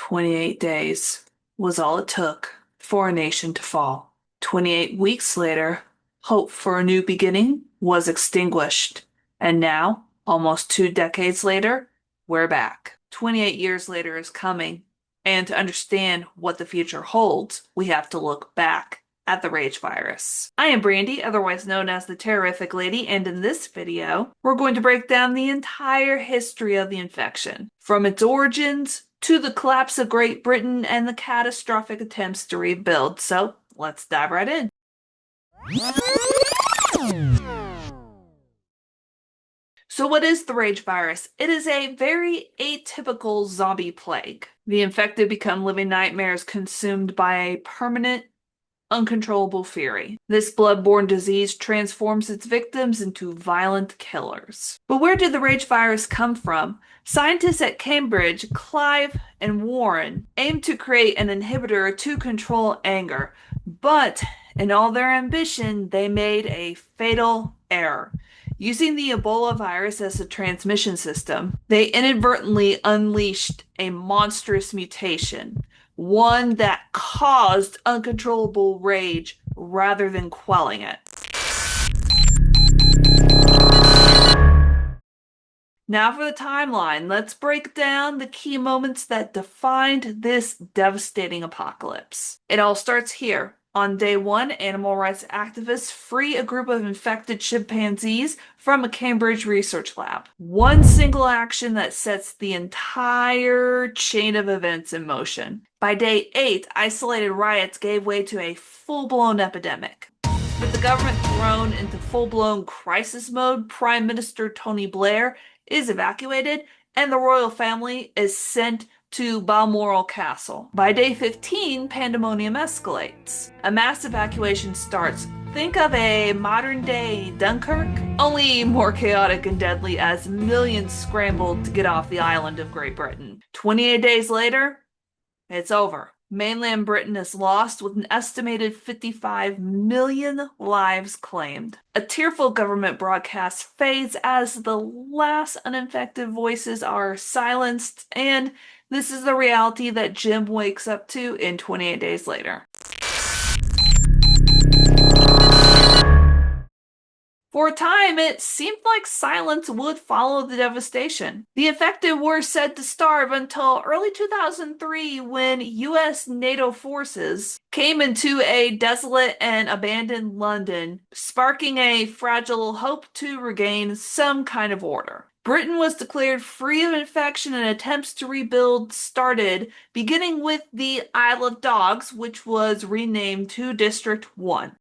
28 days was all it took for a nation to fall. 28 weeks later, hope for a new beginning was extinguished. And now, almost 2 decades later, we're back. 28 years later is coming. And to understand what the future holds, we have to look back at the rage virus. I am Brandy, otherwise known as the Terrorific Lady, and in this video, we're going to break down the entire history of the infection, from its origins to the collapse of Great Britain and the catastrophic attempts to rebuild. So let's dive right in. So what is the rage virus? It is a very atypical zombie plague. The infected become living nightmares consumed by a permanent, uncontrollable fury. This bloodborne disease transforms its victims into violent killers. But where did the rage virus come from? Scientists at Cambridge, Clive and Warren, aimed to create an inhibitor to control anger, but in all their ambition, they made a fatal error. Using the Ebola virus as a transmission system, they inadvertently unleashed a monstrous mutation, one that caused uncontrollable rage rather than quelling it. Now for the timeline, let's break down the key moments that defined this devastating apocalypse. It all starts here. On day one, animal rights activists free a group of infected chimpanzees from a Cambridge research lab. One single action that sets the entire chain of events in motion. By day 8, isolated riots gave way to a full-blown epidemic. With the government thrown into full-blown crisis mode, Prime Minister Tony Blair is evacuated and the royal family is sent to Balmoral Castle. By day 15, pandemonium escalates. A mass evacuation starts. Think of a modern-day Dunkirk, only more chaotic and deadly as millions scrambled to get off the island of Great Britain. 28 days later, it's over. Mainland Britain is lost with an estimated 55 million lives claimed. A tearful government broadcast fades as the last uninfected voices are silenced, and this is the reality that Jim wakes up to in 28 days later. For a time, it seemed like silence would follow the devastation. The infected were said to starve until early 2003 when US NATO forces came into a desolate and abandoned London, sparking a fragile hope to regain some kind of order. Britain was declared free of infection and attempts to rebuild started, beginning with the Isle of Dogs, which was renamed to District 1.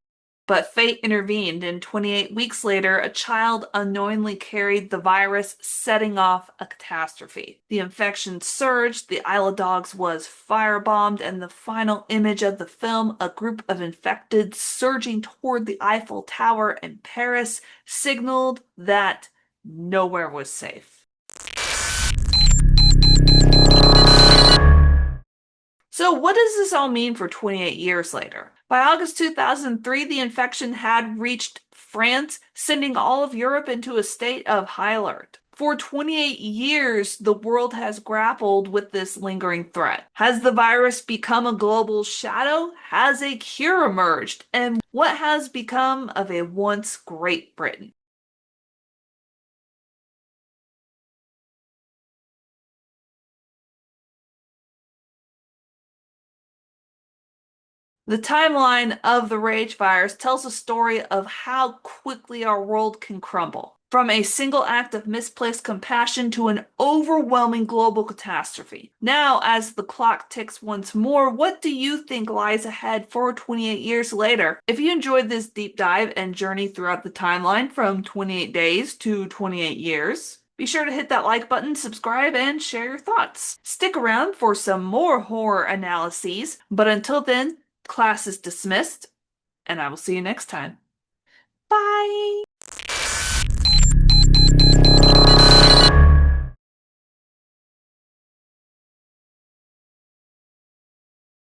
But fate intervened, and 28 weeks later, a child unknowingly carried the virus, setting off a catastrophe. The infection surged, the Isle of Dogs was firebombed, and the final image of the film, a group of infected surging toward the Eiffel Tower in Paris, signaled that nowhere was safe. So what does this all mean for 28 years later? By August 2003, the infection had reached France, sending all of Europe into a state of high alert. For 28 years, the world has grappled with this lingering threat. Has the virus become a global shadow? Has a cure emerged? And what has become of a once Great Britain? The timeline of the rage virus tells a story of how quickly our world can crumble. From a single act of misplaced compassion to an overwhelming global catastrophe. Now, as the clock ticks once more, what do you think lies ahead for 28 years later? If you enjoyed this deep dive and journey throughout the timeline from 28 days to 28 years, be sure to hit that like button, subscribe, and share your thoughts. Stick around for some more horror analyses, but until then, class is dismissed, and I will see you next time. Bye!